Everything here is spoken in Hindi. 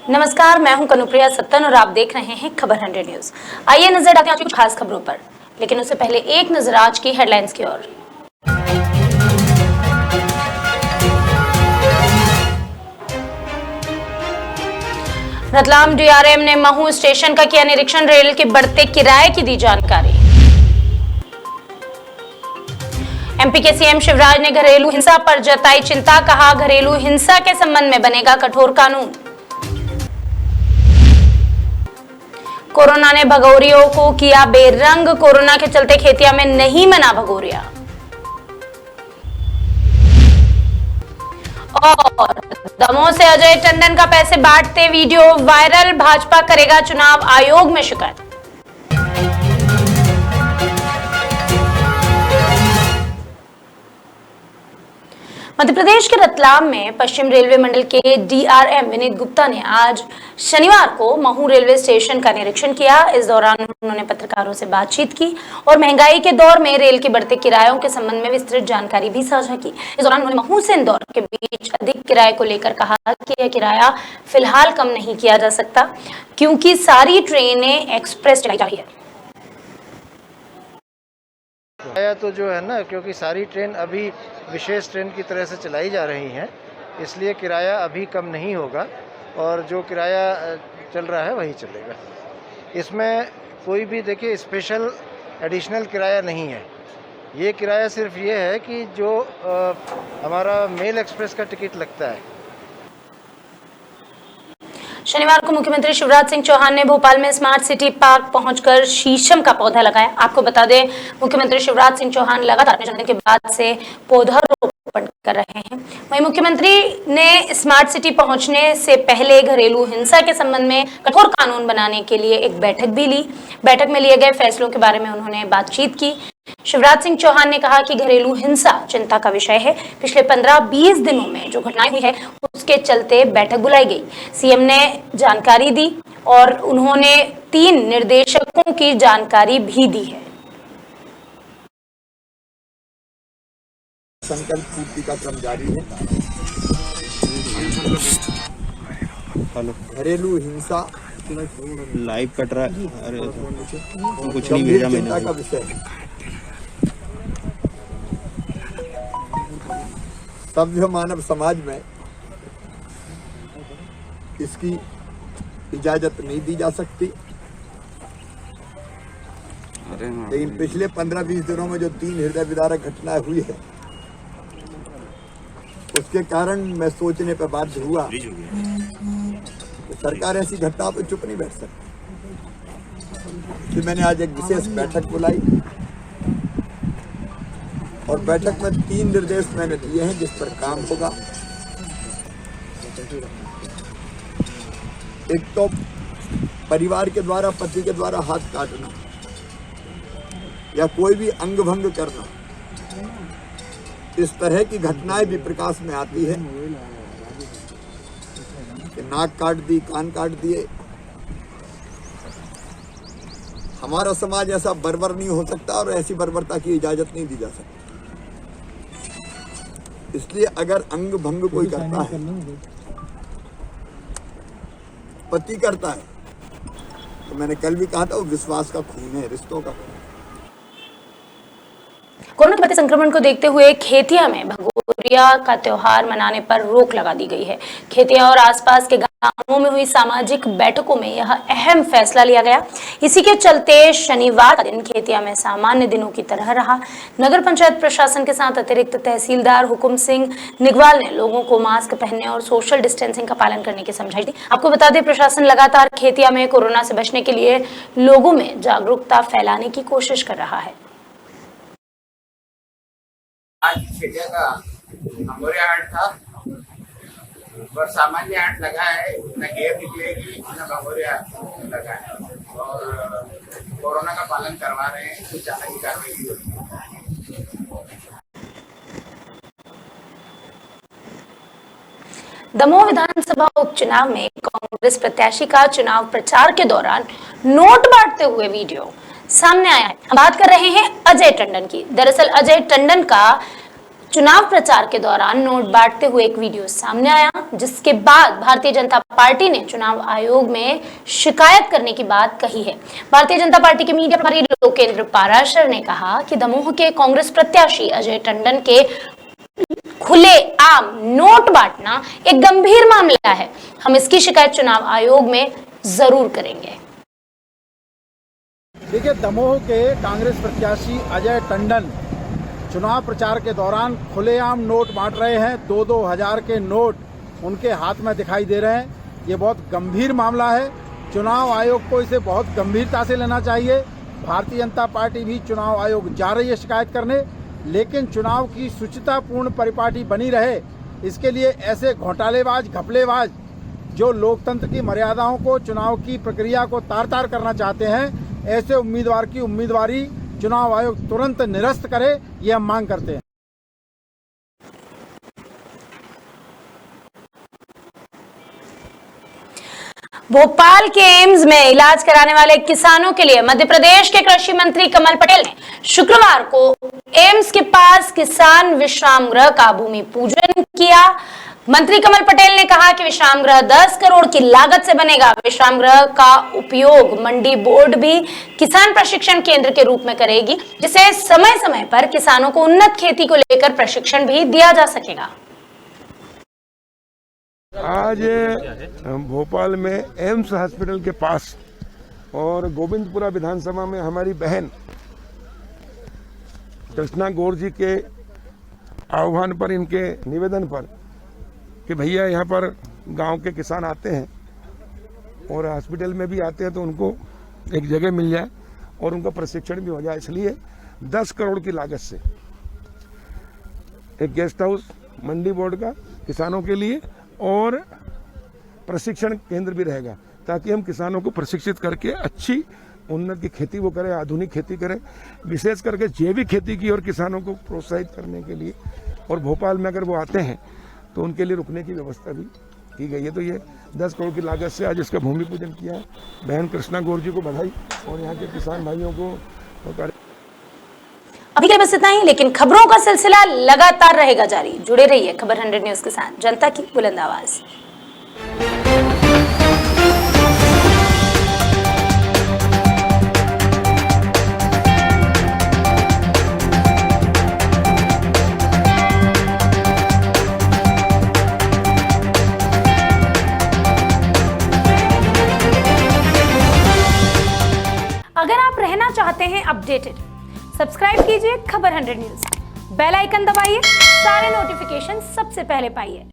नमस्कार, मैं हूं कनुप्रिया सत्तन और आप देख रहे हैं खबर 100 न्यूज। आइए नजर डालते हैं आज की कुछ खास खबरों पर, लेकिन उससे पहले एक नजर आज की हेडलाइंस की ओर। रतलाम डीआरएम ने महू स्टेशन का किया निरीक्षण, रेल के बढ़ते किराए की दी जानकारी। एमपी के सीएम शिवराज ने घरेलू हिंसा पर जताई चिंता, कहा घरेलू हिंसा के संबंध में बनेगा कठोर कानून। कोरोना ने भगोरियों को किया बेरंग, कोरोना के चलते खेतिया में नहीं मना भगोरिया। और दमोह से अजय टंडन का पैसे बांटते वीडियो वायरल, भाजपा करेगा चुनाव आयोग में शिकायत। मध्य प्रदेश के रतलाम में पश्चिम रेलवे मंडल के डीआरएम विनीत गुप्ता ने आज शनिवार को महू रेलवे स्टेशन का निरीक्षण किया। इस दौरान उन्होंने पत्रकारों से बातचीत की और महंगाई के दौर में रेल के बढ़ते किरायों के संबंध में विस्तृत जानकारी भी साझा की। इस दौरान उन्होंने महू से इंदौर के बीच अधिक किराए को लेकर कहा कि यह किराया फिलहाल कम नहीं किया जा सकता, क्योंकि सारी ट्रेनें एक्सप्रेस चलाई जा रही है। किराया तो जो है ना, क्योंकि सारी ट्रेन अभी विशेष ट्रेन की तरह से चलाई जा रही हैं, इसलिए किराया अभी कम नहीं होगा और जो किराया चल रहा है वही चलेगा। इसमें कोई भी देखिए स्पेशल एडिशनल किराया नहीं है। ये किराया सिर्फ ये है कि जो हमारा मेल एक्सप्रेस का टिकट लगता है। शनिवार को मुख्यमंत्री शिवराज सिंह चौहान ने भोपाल में स्मार्ट सिटी पार्क पहुंचकर शीशम का पौधा लगाया। आपको बता दें, मुख्यमंत्री शिवराज सिंह चौहान लगातार अपने जन्मदिन के बाद से पौधारोपण कर रहे हैं। वहीं मुख्यमंत्री ने स्मार्ट सिटी पहुंचने से पहले घरेलू हिंसा के संबंध में कठोर कानून बनाने के लिए एक बैठक भी ली। बैठक में लिए गए फैसलों के बारे में उन्होंने बातचीत की। शिवराज सिंह चौहान ने कहा कि घरेलू हिंसा चिंता का विषय है। पिछले 15-20 दिनों में जो घटनाएं हुई है उसके चलते बैठक बुलाई गई। सीएम ने जानकारी दी और उन्होंने 3 निर्देशकों की जानकारी भी दी है। संकल्प पूर्ति का क्रम जारी है। घरेलू हिंसा लाइव कट रहा है। अरे कुछ नहीं भेजा मैंने। चिंता का विषय है। सभ्य मानव समाज में इसकी इजाजत नहीं दी जा सकती, लेकिन पिछले 15-20 दिनों में जो 3 हृदय विदारक घटनाएं हुई है, उसके कारण मैं सोचने पर बाध्य हुआ कि सरकार ऐसी घटनाओं पर चुप नहीं बैठ सकती। फिर मैंने आज एक विशेष बैठक बुलाई और बैठक में 3 निर्देश मैंने दिए हैं जिस पर काम होगा। एक तो परिवार के द्वारा, पति के द्वारा हाथ काटना या कोई भी अंग भंग करना, इस तरह की घटनाएं भी प्रकाश में आती है कि नाक काट दी, कान काट दिए। हमारा समाज ऐसा बर्बर नहीं हो सकता और ऐसी बर्बरता की इजाजत नहीं दी जा सकती। इसलिए अगर अंग भंग कोई करता है, पति करता है, तो मैंने कल भी कहा था वो विश्वास का खून है, रिश्तों का खून। कोरोना के बढ़ते संक्रमण को देखते हुए खेतिया में भगोरिया का त्योहार मनाने पर रोक लगा दी गई है। खेतिया और आसपास के गांवों में हुई सामाजिक बैठकों में यह अहम फैसला लिया गया। इसी के चलते शनिवार का दिन खेतिया में सामान्य दिनों की तरह रहा। नगर पंचायत प्रशासन के साथ अतिरिक्त तहसीलदार हुकुम सिंह निगवाल ने लोगों को मास्क पहनने और सोशल डिस्टेंसिंग का पालन करने की समझाइश दी। आपको बता दें, प्रशासन लगातार खेतिया में कोरोना से बचने के लिए लोगों में जागरूकता फैलाने की कोशिश कर रहा है। आज खेतिया का भगोरिया हाट था और सामान्य हाट लगा है। न गेर निकलेगी न भगोरिया लगा है और कोरोना का पालन करवा रहे हैं। कुछ ज्यादा ही कार्रवाई की होती है। दमोह विधानसभा उपचुनाव में कांग्रेस प्रत्याशी का चुनाव प्रचार के दौरान नोट बांटते हुए वीडियो सामने आया है। हम बात कर रहे हैं अजय टंडन की। दरअसल अजय टंडन का चुनाव प्रचार के दौरान नोट बांटते हुए एक वीडियो सामने आया, जिसके बाद भारतीय जनता पार्टी ने चुनाव आयोग में शिकायत करने की बात कही है। भारतीय जनता पार्टी के मीडिया प्रभारी लोकेंद्र पाराशर ने कहा कि दमोह के कांग्रेस प्रत्याशी अजय टंडन के खुले आम नोट बांटना एक गंभीर मामला है। हम इसकी शिकायत चुनाव आयोग में जरूर करेंगे। देखिए, दमोह के कांग्रेस प्रत्याशी अजय टंडन चुनाव प्रचार के दौरान खुलेआम नोट बांट रहे हैं। 2-2 हजार के नोट उनके हाथ में दिखाई दे रहे हैं। ये बहुत गंभीर मामला है। चुनाव आयोग को इसे बहुत गंभीरता से लेना चाहिए। भारतीय जनता पार्टी भी चुनाव आयोग जा रही है शिकायत करने, लेकिन चुनाव की शुचितापूर्ण परिपाटी बनी रहे, इसके लिए ऐसे घोटालेबाज, घपलेबाज जो लोकतंत्र की मर्यादाओं को, चुनाव की प्रक्रिया को तार-तार करना चाहते हैं, ऐसे उम्मीदवार की उम्मीदवारी चुनाव आयोग तुरंत निरस्त करे, ये हम मांग करते हैं। भोपाल के एम्स में इलाज कराने वाले किसानों के लिए मध्य प्रदेश के कृषि मंत्री कमल पटेल ने शुक्रवार को एम्स के पास किसान विश्राम गृह का भूमि पूजन किया। मंत्री कमल पटेल ने कहा कि विश्राम गृह 10 करोड़ की लागत से बनेगा। विश्राम गृह का उपयोग मंडी बोर्ड भी किसान प्रशिक्षण केंद्र के रूप में करेगी, जिससे समय समय पर किसानों को उन्नत खेती को लेकर प्रशिक्षण भी दिया जा सकेगा। आज भोपाल में एम्स हॉस्पिटल के पास और गोविंदपुरा विधानसभा में हमारी बहन कृष्णा गौर जी के आह्वान पर, इनके निवेदन पर कि भैया यहाँ पर गांव के किसान आते हैं और हॉस्पिटल में भी आते हैं, तो उनको एक जगह मिल जाए और उनका प्रशिक्षण भी हो जाए, इसलिए 10 करोड़ की लागत से एक गेस्ट हाउस मंडी बोर्ड का किसानों के लिए और प्रशिक्षण केंद्र भी रहेगा, ताकि हम किसानों को प्रशिक्षित करके अच्छी उन्नत की खेती वो करें, आधुनिक खेती करें, विशेष करके जैविक खेती की और किसानों को प्रोत्साहित करने के लिए। और भोपाल में अगर वो आते हैं तो उनके लिए रुकने की व्यवस्था भी की गई है। तो ये 10 करोड़ की लागत से आज इसका भूमि पूजन किया है। बहन कृष्णा गौर जी को बधाई और यहाँ के किसान भाइयों को। अभी के बस इतना ही, लेकिन खबरों का सिलसिला लगातार रहेगा जारी। जुड़े रहिए खबर 100 न्यूज के साथ, जनता की बुलंद आवाज। अगर आप रहना चाहते हैं अपडेटेड, सब्सक्राइब कीजिए खबर 100 न्यूज, बेल आइकन दबाइए, सारे नोटिफिकेशन सबसे पहले पाइए।